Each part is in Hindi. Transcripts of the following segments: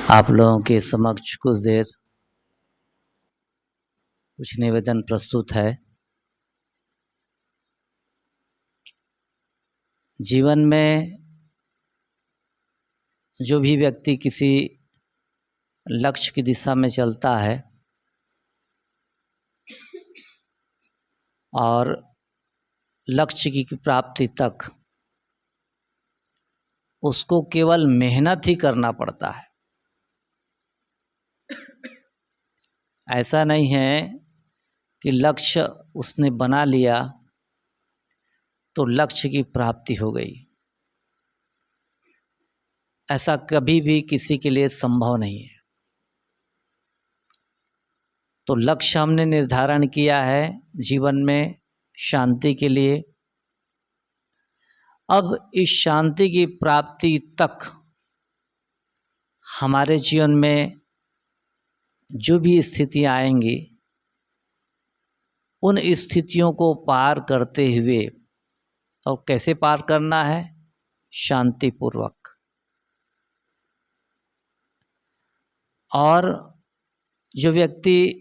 आप लोगों के समक्ष कुछ देर कुछ निवेदन प्रस्तुत है। जीवन में जो भी व्यक्ति किसी लक्ष्य की दिशा में चलता है और लक्ष्य की प्राप्ति तक उसको केवल मेहनत ही करना पड़ता है। ऐसा नहीं है कि लक्ष्य उसने बना लिया तो लक्ष्य की प्राप्ति हो गई। ऐसा कभी भी किसी के लिए संभव नहीं है। तो लक्ष्य हमने निर्धारण किया है जीवन में शांति के लिए। अब इस शांति की प्राप्ति तक हमारे जीवन में जो भी स्थितियां आएंगी उन स्थितियों को पार करते हुए, और कैसे पार करना है? शांतिपूर्वक। और जो व्यक्ति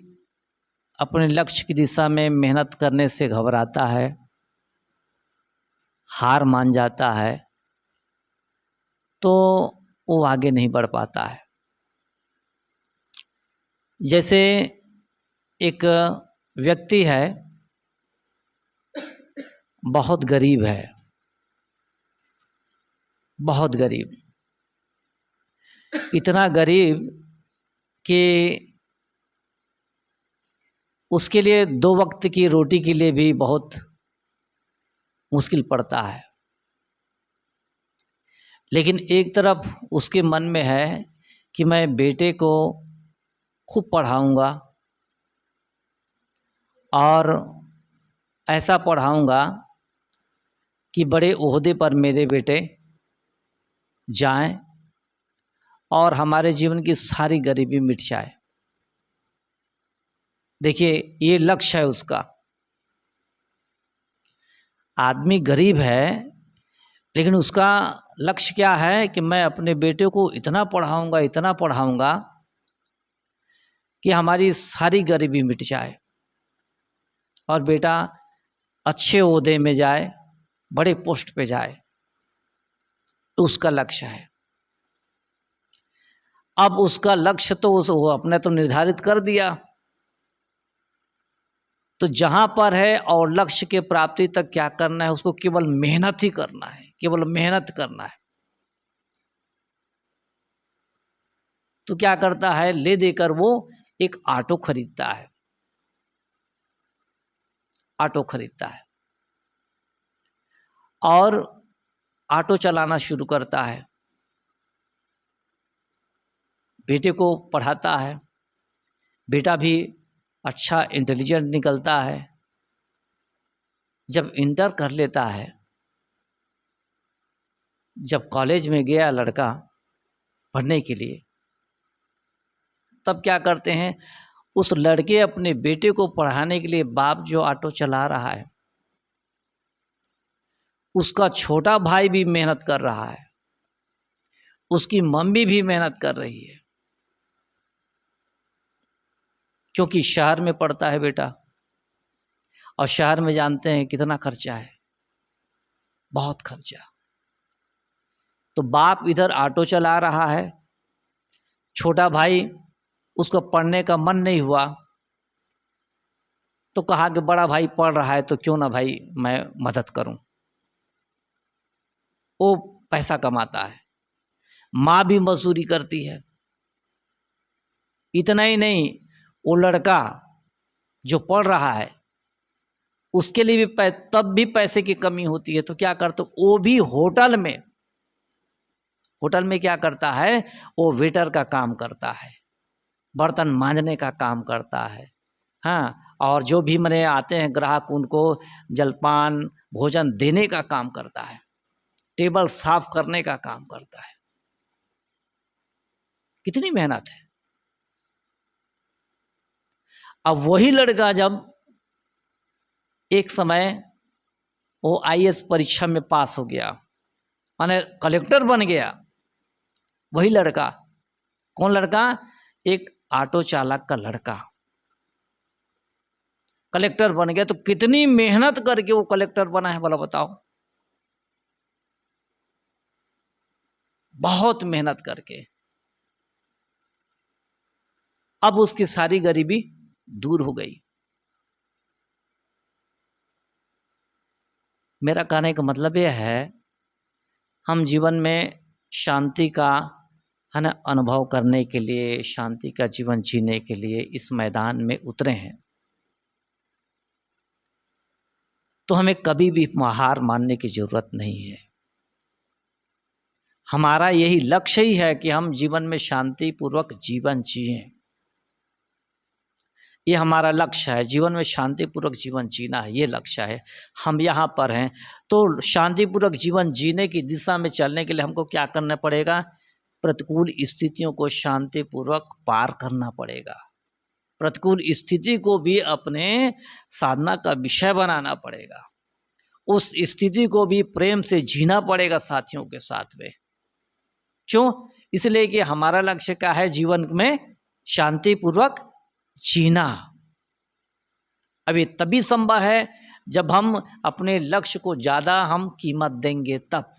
अपने लक्ष्य की दिशा में मेहनत करने से घबराता है, हार मान जाता है, तो वो आगे नहीं बढ़ पाता है। जैसे एक व्यक्ति है, बहुत गरीब है, बहुत गरीब, इतना गरीब कि उसके लिए 2 वक्त की रोटी के लिए भी बहुत मुश्किल पड़ता है। लेकिन एक तरफ उसके मन में है कि मैं बेटे को खूब पढ़ाऊंगा और ऐसा पढ़ाऊंगा कि बड़े ओहदे पर मेरे बेटे जाएं और हमारे जीवन की सारी गरीबी मिट जाए। देखिए, ये लक्ष्य है उसका। आदमी गरीब है लेकिन उसका लक्ष्य क्या है कि मैं अपने बेटे को इतना पढ़ाऊंगा कि हमारी सारी गरीबी मिट जाए और बेटा अच्छे ओहदे में जाए, बड़े पोस्ट पे जाए। तो उसका लक्ष्य है। अब उसका लक्ष्य तो वो अपने तो निर्धारित कर दिया, तो जहां पर है और लक्ष्य के प्राप्ति तक क्या करना है? उसको केवल मेहनत ही करना है, केवल मेहनत करना है। तो क्या करता है? ले देकर वो एक ऑटो खरीदता है, ऑटो खरीदता है और ऑटो चलाना शुरू करता है। बेटे को पढ़ाता है, बेटा भी अच्छा इंटेलिजेंट निकलता है। जब इंटर कर लेता है, जब कॉलेज में गया लड़का पढ़ने के लिए, तब क्या करते हैं? उस लड़के अपने बेटे को पढ़ाने के लिए बाप जो ऑटो चला रहा है, उसका छोटा भाई भी मेहनत कर रहा है, उसकी मम्मी भी मेहनत कर रही है, क्योंकि शहर में पढ़ता है बेटा, और शहर में जानते हैं कितना खर्चा है, बहुत खर्चा। तो बाप इधर ऑटो चला रहा है, छोटा भाई उसको पढ़ने का मन नहीं हुआ, तो कहा कि बड़ा भाई पढ़ रहा है तो क्यों ना भाई मैं मदद करूं। वो पैसा कमाता है, माँ भी मजदूरी करती है। इतना ही नहीं, वो लड़का जो पढ़ रहा है उसके लिए भी तब भी पैसे की कमी होती है, तो क्या करता? वो भी होटल में क्या करता है? वो वेटर का काम करता है, बर्तन मांजने का काम करता है। हाँ, और जो भी मने आते हैं ग्राहक, उनको जलपान भोजन देने का काम करता है, टेबल साफ करने का काम करता है। कितनी मेहनत है। अब वही लड़का जब एक समय वो आईएएस परीक्षा में पास हो गया, माने कलेक्टर बन गया, वही लड़का कौन लड़का? एक ऑटो चालक का लड़का कलेक्टर बन गया। तो कितनी मेहनत करके वो कलेक्टर बना है भला बताओ, बहुत मेहनत करके। अब उसकी सारी गरीबी दूर हो गई। मेरा कहने का मतलब यह है, हम जीवन में शांति का है ना अनुभव करने के लिए, शांति का जीवन जीने के लिए इस मैदान में उतरे हैं, तो हमें कभी भी हार मानने की जरूरत नहीं है। हमारा यही लक्ष्य ही है कि हम जीवन में शांतिपूर्वक जीवन जिएं। ये हमारा लक्ष्य है, जीवन में शांतिपूर्वक जीवन जीना है, ये लक्ष्य है। हम यहाँ पर हैं तो शांतिपूर्वक जीवन जीने की दिशा में चलने के लिए हमको क्या करना पड़ेगा? प्रतिकूल स्थितियों को शांतिपूर्वक पार करना पड़ेगा। प्रतिकूल स्थिति को भी अपने साधना का विषय बनाना पड़ेगा। उस स्थिति को भी प्रेम से जीना पड़ेगा साथियों के साथ में। क्यों? इसलिए कि हमारा लक्ष्य क्या है? जीवन में शांतिपूर्वक जीना। अभी तभी संभव है जब हम अपने लक्ष्य को ज़्यादा हम कीमत देंगे तब।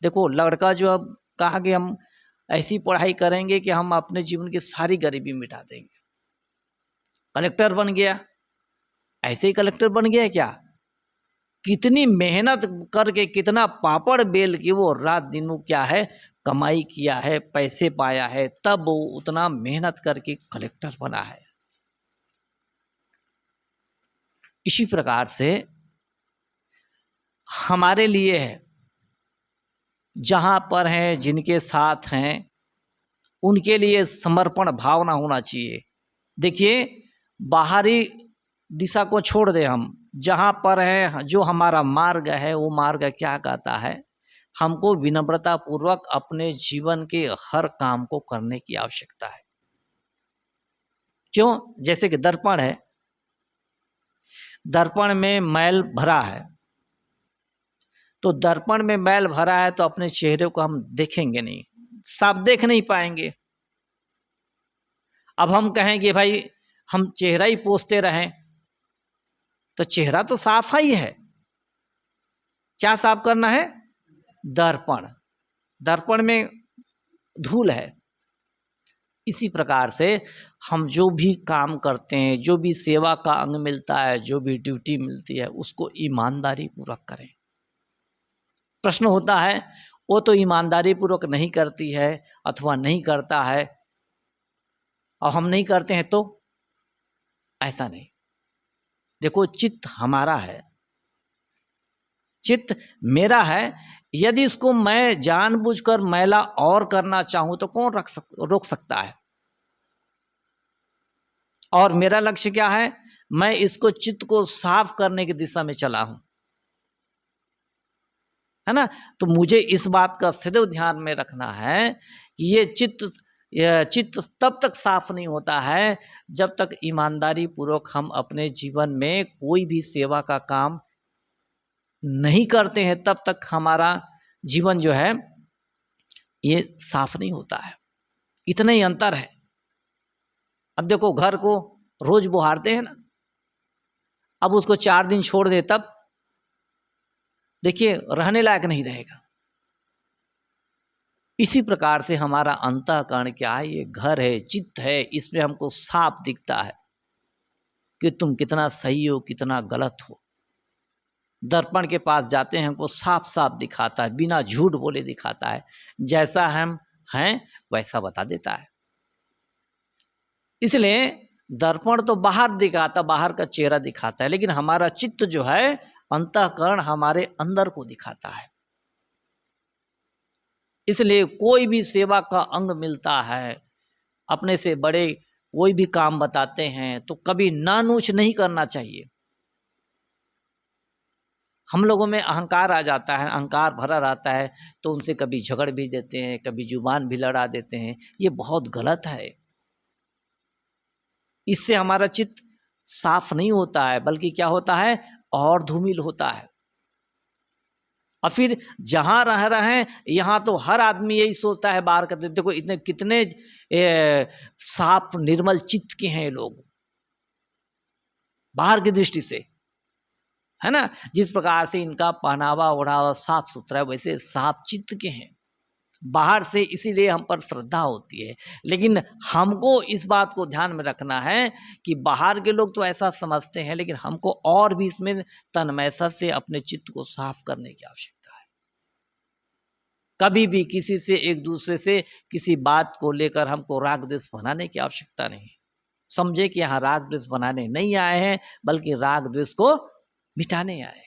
देखो लड़का जो अब कहा कि हम ऐसी पढ़ाई करेंगे कि हम अपने जीवन की सारी गरीबी मिटा देंगे, कलेक्टर बन गया। ऐसे ही कलेक्टर बन गया क्या? कितनी मेहनत करके, कितना पापड़ बेल के वो रात दिन वो क्या है कमाई किया है, पैसे पाया है, तब वो उतना मेहनत करके कलेक्टर बना है। इसी प्रकार से हमारे लिए है, जहाँ पर हैं, जिनके साथ हैं, उनके लिए समर्पण भावना होना चाहिए। देखिए बाहरी दिशा को छोड़ दे, हम जहाँ पर हैं, जो हमारा मार्ग है वो मार्ग क्या कहता है? हमको विनम्रता पूर्वक अपने जीवन के हर काम को करने की आवश्यकता है। क्यों? जैसे कि दर्पण है, दर्पण में मैल भरा है, तो दर्पण में मैल भरा है तो अपने चेहरे को हम देखेंगे नहीं, साफ देख नहीं पाएंगे। अब हम कहेंगे भाई हम चेहरा ही पोंछते रहें, तो चेहरा तो साफ ही है, क्या साफ करना है? दर्पण। दर्पण में धूल है। इसी प्रकार से हम जो भी काम करते हैं, जो भी सेवा का अंग मिलता है, जो भी ड्यूटी मिलती है, उसको ईमानदारी पूर्वक करें। प्रश्न होता है वो तो ईमानदारी पूर्वक नहीं करती है अथवा नहीं करता है और हम नहीं करते हैं, तो ऐसा नहीं। देखो चित्त हमारा है, चित्त मेरा है। यदि इसको मैं जानबूझकर मैला और करना चाहूं तो कौन रोक सकता है? और मेरा लक्ष्य क्या है? मैं इसको चित्त को साफ करने की दिशा में चला हूं, है ना। तो मुझे इस बात का सदैव ध्यान में रखना है कि ये चित्त तब तक साफ नहीं होता है जब तक ईमानदारी पूर्वक हम अपने जीवन में कोई भी सेवा का काम नहीं करते हैं, तब तक हमारा जीवन जो है ये साफ नहीं होता है। इतना ही अंतर है। अब देखो घर को रोज बुहारते हैं ना, अब उसको 4 दिन छोड़ दे तब देखिए रहने लायक नहीं रहेगा। इसी प्रकार से हमारा अंतःकरण क्या है? ये घर है, चित्त है, इसमें हमको साफ दिखता है कि तुम कितना सही हो, कितना गलत हो। दर्पण के पास जाते हैं, हमको साफ साफ दिखाता है, बिना झूठ बोले दिखाता है, जैसा हम हैं वैसा बता देता है। इसलिए दर्पण तो बाहर दिखाता, बाहर का चेहरा दिखाता है, लेकिन हमारा चित्त जो है, अंतःकरण हमारे अंदर को दिखाता है। इसलिए कोई भी सेवा का अंग मिलता है, अपने से बड़े कोई भी काम बताते हैं, तो कभी नानूच नहीं करना चाहिए। हम लोगों में अहंकार आ जाता है, अहंकार भरा रहता है, तो उनसे कभी झगड़ भी देते हैं, कभी जुबान भी लड़ा देते हैं। ये बहुत गलत है। इससे हमारा चित्त साफ नहीं होता है, बल्कि क्या होता है और धूमिल होता है। और फिर जहाँ रह रहे हैं यहाँ तो हर आदमी यही सोचता है बाहर का, देखो इतने कितने साफ निर्मल चित्त के हैं लोग बाहर की दृष्टि से, है ना। जिस प्रकार से इनका पहनावा ओढ़ावा साफ सुथरा है वैसे साफ चित्त के हैं बाहर से, इसीलिए हम पर श्रद्धा होती है। लेकिन हमको इस बात को ध्यान में रखना है कि बाहर के लोग तो ऐसा समझते हैं, लेकिन हमको और भी इसमें तन्मयता से अपने चित्त को साफ करने की आवश्यकता है। कभी भी किसी से, एक दूसरे से किसी बात को लेकर हमको राग द्वेष बनाने की आवश्यकता नहीं। समझे कि यहाँ राग द्वेष बनाने नहीं आए हैं, बल्कि राग द्वेष को मिटाने आए।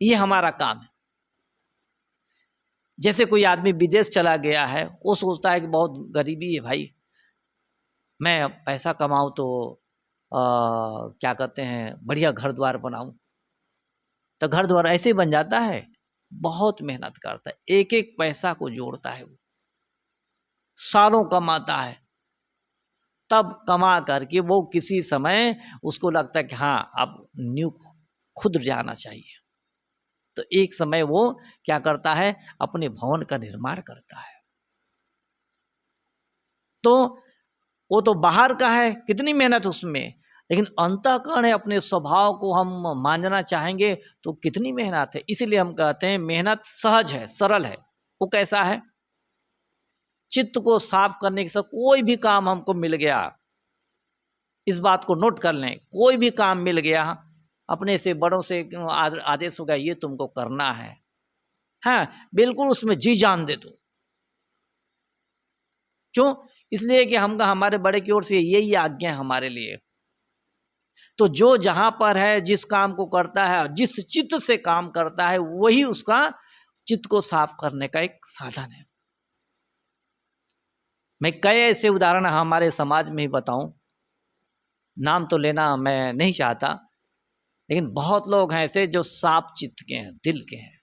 ये हमारा काम है। जैसे कोई आदमी विदेश चला गया है, वो सोचता है कि बहुत गरीबी है भाई, मैं पैसा कमाऊं तो क्या कहते हैं बढ़िया घर द्वार बनाऊं। तो घर द्वार ऐसे ही बन जाता है? बहुत मेहनत करता है, एक एक पैसा को जोड़ता है, वो सालों कमाता है, तब कमा करके वो किसी समय उसको लगता है कि हाँ अब न्यू खुद जाना चाहिए। तो एक समय वो क्या करता है, अपने भवन का निर्माण करता है। तो वो तो बाहर का है, कितनी मेहनत उसमें, लेकिन अंतःकरण है, अपने स्वभाव को हम मांझना चाहेंगे तो कितनी मेहनत है। इसीलिए हम कहते हैं मेहनत सहज है, सरल है। वो कैसा है? चित्त को साफ करने के साथ कोई भी काम हमको मिल गया, इस बात को नोट कर लें, कोई भी काम मिल गया, अपने से बड़ों से आदेश होगा ये तुमको करना है, हाँ बिल्कुल उसमें जी जान दे दो। क्यों? इसलिए कि हमका हमारे बड़े की ओर से यही आज्ञा है हमारे लिए। तो जो जहां पर है, जिस काम को करता है, जिस चित्त से काम करता है, वही उसका चित्त को साफ करने का एक साधन है। मैं कई ऐसे उदाहरण हमारे समाज में ही बताऊं, नाम तो लेना मैं नहीं चाहता, लेकिन बहुत लोग हैं ऐसे जो साफ चित्त के हैं, दिल के हैं।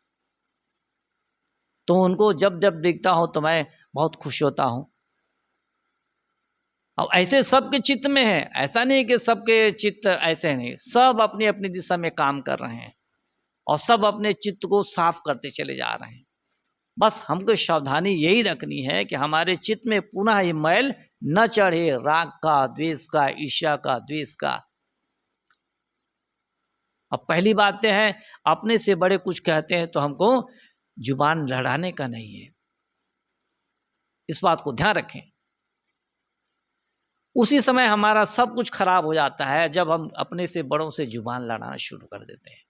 तो उनको जब जब देखता हूं तो मैं बहुत खुश होता हूं। अब ऐसे सबके चित्त में है, ऐसा नहीं कि सबके चित्त ऐसे नहीं, सब अपनी अपनी दिशा में काम कर रहे हैं और सब अपने चित्त को साफ करते चले जा रहे हैं। बस हमको सावधानी यही रखनी है कि हमारे चित्त में पुनः ये मैल न चढ़े, राग का, द्वेष का, ईर्ष्या का, द्वेष का। अब पहली बात है, अपने से बड़े कुछ कहते हैं तो हमको जुबान लड़ाने का नहीं है, इस बात को ध्यान रखें। उसी समय हमारा सब कुछ खराब हो जाता है जब हम अपने से बड़ों से जुबान लड़ाना शुरू कर देते हैं।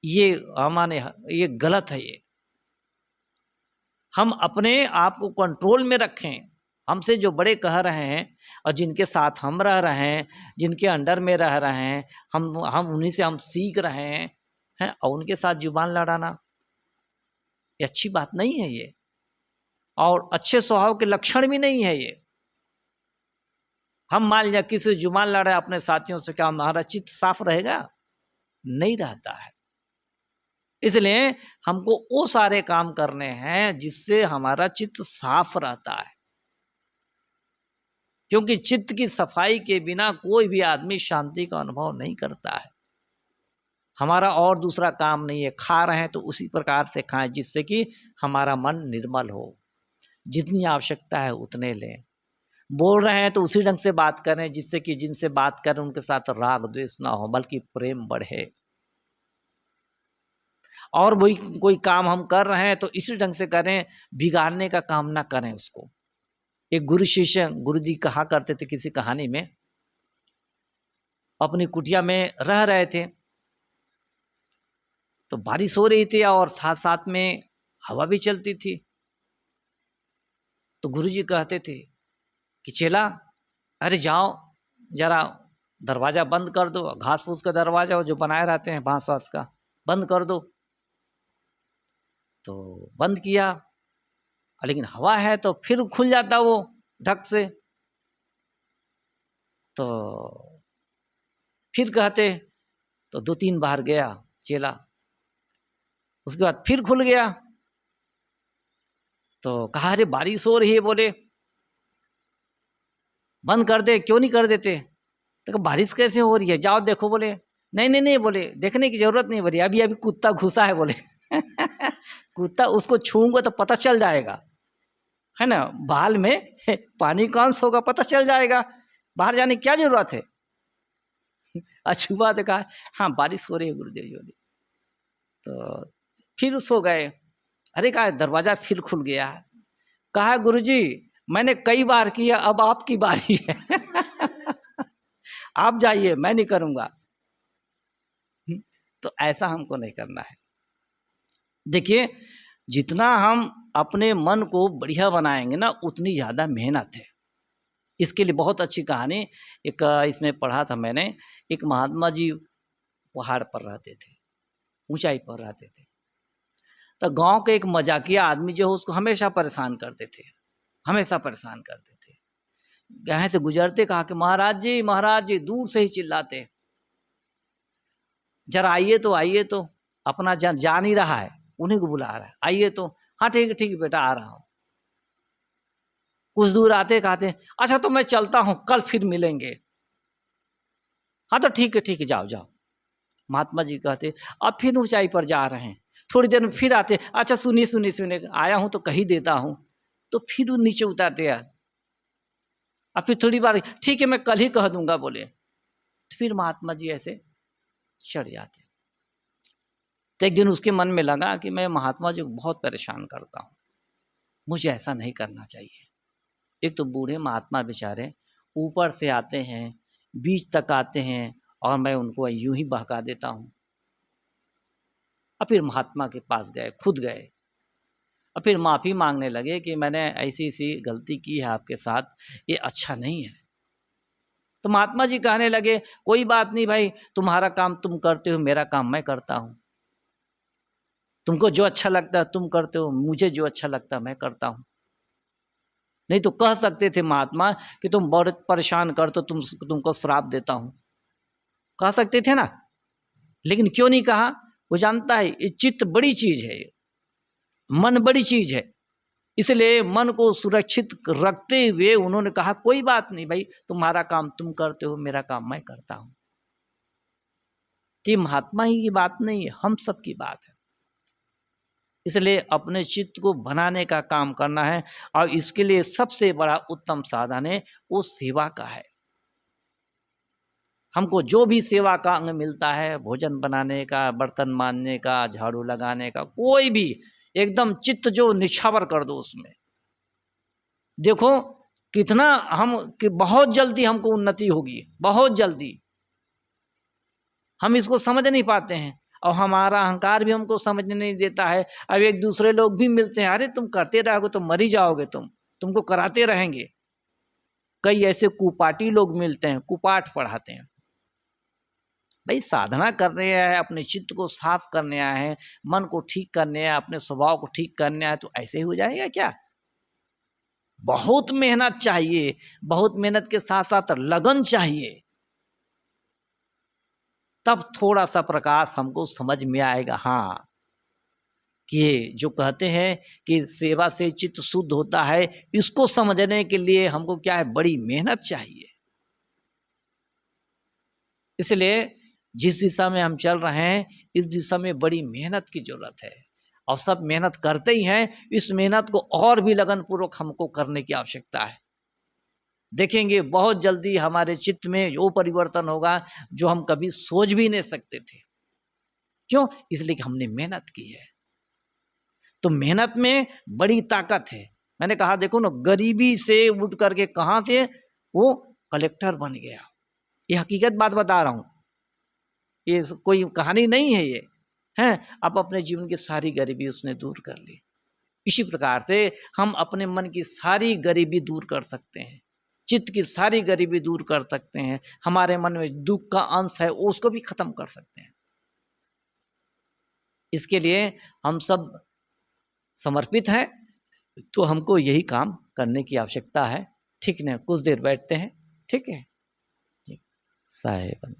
ये गलत है। ये हम अपने आप को कंट्रोल में रखें। हमसे जो बड़े कह रहे हैं और जिनके साथ हम रह रहे हैं, जिनके अंडर में रह रहे हैं, हम उन्हीं से हम सीख रहे हैं और उनके साथ जुबान लड़ाना ये अच्छी बात नहीं है ये, और अच्छे स्वभाव के लक्षण भी नहीं है ये। हम मान लिया किसी जुबान लड़े अपने साथियों से, क्या हमारा चित्त साफ रहेगा? नहीं रहता है। इसलिए हमको वो सारे काम करने हैं जिससे हमारा चित्त साफ रहता है, क्योंकि चित्त की सफाई के बिना कोई भी आदमी शांति का अनुभव नहीं करता है। हमारा और दूसरा काम नहीं है, खा रहे हैं तो उसी प्रकार से खाएं जिससे कि हमारा मन निर्मल हो, जितनी आवश्यकता है उतने लें। बोल रहे हैं तो उसी ढंग से बात करें जिससे कि जिनसे बात करें उनके साथ राग द्वेष ना हो, बल्कि प्रेम बढ़े। और वही कोई काम हम कर रहे हैं तो इसी ढंग से करें, बिगाड़ने का काम ना करें उसको। एक गुरु शिष्य, गुरु जी कहा करते थे किसी कहानी में, अपनी कुटिया में रह रहे थे तो बारिश हो रही थी और साथ साथ में हवा भी चलती थी। तो गुरु जी कहते थे कि चेला अरे जाओ जरा दरवाजा बंद कर दो, घास फूस का दरवाजा जो बनाए रहते हैं बांस वास का, बंद कर दो। तो बंद किया, लेकिन हवा है तो फिर खुल जाता वो ढक से। तो फिर कहते, तो 2-3 बार गया चेला, उसके बाद फिर खुल गया। तो कहा अरे बारिश हो रही है, बोले बंद कर दे, क्यों नहीं कर देते? तो बारिश कैसे हो रही है, जाओ देखो। बोले नहीं नहीं नहीं बोले, देखने की जरूरत नहीं बोले, अभी अभी कुत्ता घुसा है बोले। कुत्ता, उसको छूऊंगा तो पता चल जाएगा, है ना, बाल में पानी का अंश होगा, पता चल जाएगा, बाहर जाने की क्या जरूरत है। अच्छी बात है, कहा हाँ बारिश हो रही है गुरुदेव जी बोले। तो फिर सो गए। अरे कहा दरवाजा फिर खुल गया। कहा गुरुजी मैंने कई बार किया, अब आपकी बारी है। आप जाइए, मैं नहीं करूँगा। तो ऐसा हमको नहीं करना है। देखिए, जितना हम अपने मन को बढ़िया बनाएंगे ना, उतनी ज़्यादा मेहनत है। इसके लिए बहुत अच्छी कहानी एक इसमें पढ़ा था मैंने। एक महात्मा जी पहाड़ पर रहते थे, ऊंचाई पर रहते थे। तो गांव के एक मजाकिया आदमी जो है उसको हमेशा परेशान करते थे, हमेशा परेशान करते थे। यहाँ से गुजरते कहा कि महाराज जी, दूर से ही चिल्लाते, जरा आइए तो अपना जा नहीं रहा है, उन्हीं को बुला रहा है, आइए तो। हाँ ठीक है बेटा आ रहा हूँ। कुछ दूर आते कहते अच्छा तो मैं चलता हूँ, कल फिर मिलेंगे। हाँ तो ठीक है जाओ जाओ। महात्मा जी कहते अब फिर ऊंचाई पर जा रहे हैं, थोड़ी देर में फिर आते, अच्छा सुनिए आया हूँ तो कही देता हूँ। तो फिर वो नीचे उतारते हैं। अब फिर थोड़ी बार ठीक है मैं कल ही कह दूंगा बोले। तो फिर महात्मा जी ऐसे चढ़ जाते। तो एक दिन उसके मन में लगा कि मैं महात्मा जी को बहुत परेशान करता हूँ, मुझे ऐसा नहीं करना चाहिए। एक तो बूढ़े महात्मा बेचारे ऊपर से आते हैं, बीच तक आते हैं और मैं उनको यूं ही बहका देता हूँ। और फिर महात्मा के पास गए, खुद गए और फिर माफ़ी मांगने लगे कि मैंने ऐसी ऐसी गलती की है आपके साथ, ये अच्छा नहीं है। तो महात्मा जी कहने लगे कोई बात नहीं भाई, तुम्हारा काम तुम करते हो, मेरा काम मैं करता हूँ। तुमको जो अच्छा लगता है तुम करते हो, मुझे जो अच्छा लगता है मैं करता हूँ। नहीं तो कह सकते थे महात्मा कि तुम बहुत परेशान कर तो तुमको श्राप देता हूँ, कह सकते थे ना। लेकिन क्यों नहीं कहा? वो जानता है ये चित्त बड़ी चीज है, मन बड़ी चीज है, इसलिए मन को सुरक्षित रखते हुए उन्होंने कहा कोई बात नहीं भाई, तुम्हारा काम तुम करते हो, मेरा काम मैं करता हूँ। ये महात्मा ही की बात नहीं है, हम सब की बात है। इसलिए अपने चित्त को बनाने का काम करना है और इसके लिए सबसे बड़ा उत्तम साधन है वो सेवा का है। हमको जो भी सेवा का अंग मिलता है, भोजन बनाने का, बर्तन मांजने का, झाड़ू लगाने का, कोई भी एकदम चित्त जो निछावर कर दो उसमें। देखो कितना कि बहुत जल्दी हमको उन्नति होगी, बहुत जल्दी। हम इसको समझ नहीं पाते हैं और हमारा अहंकार भी हमको समझने नहीं देता है। अब एक दूसरे लोग भी मिलते हैं, अरे तुम करते रहोगे तो मर ही जाओगे, तुमको कराते रहेंगे। कई ऐसे कुपाटी लोग मिलते हैं, कुपाठ पढ़ाते हैं। भाई साधना करने आए हैं, अपने चित्त को साफ करने आए हैं, मन को ठीक करने आए, अपने स्वभाव को ठीक करने आए, तो ऐसे ही हो जाएगा क्या? बहुत मेहनत चाहिए, बहुत मेहनत के साथ साथ लगन चाहिए, तब थोड़ा सा प्रकाश हमको समझ में आएगा। हाँ कि जो कहते हैं कि सेवा से चित्त शुद्ध होता है, इसको समझने के लिए हमको क्या है, बड़ी मेहनत चाहिए। इसलिए जिस दिशा में हम चल रहे हैं, इस दिशा में बड़ी मेहनत की जरूरत है और सब मेहनत करते ही हैं। इस मेहनत को और भी लगन पूर्वक हमको करने की आवश्यकता है। देखेंगे बहुत जल्दी हमारे चित्त में वो परिवर्तन होगा जो हम कभी सोच भी नहीं सकते थे। क्यों? इसलिए कि हमने मेहनत की है। तो मेहनत में बड़ी ताकत है। मैंने कहा देखो ना, गरीबी से उठ करके कहाँ से वो कलेक्टर बन गया। ये हकीकत बात बता रहा हूँ, ये कोई कहानी नहीं है ये, है। अब अपने जीवन की सारी गरीबी उसने दूर कर ली। इसी प्रकार से हम अपने मन की सारी गरीबी दूर कर सकते हैं, चित्त की सारी गरीबी दूर कर सकते हैं। हमारे मन में दुख का अंश है उसको भी खत्म कर सकते हैं। इसके लिए हम सब समर्पित हैं, तो हमको यही काम करने की आवश्यकता है। ठीक है, कुछ देर बैठते हैं। ठीक है, साहेब।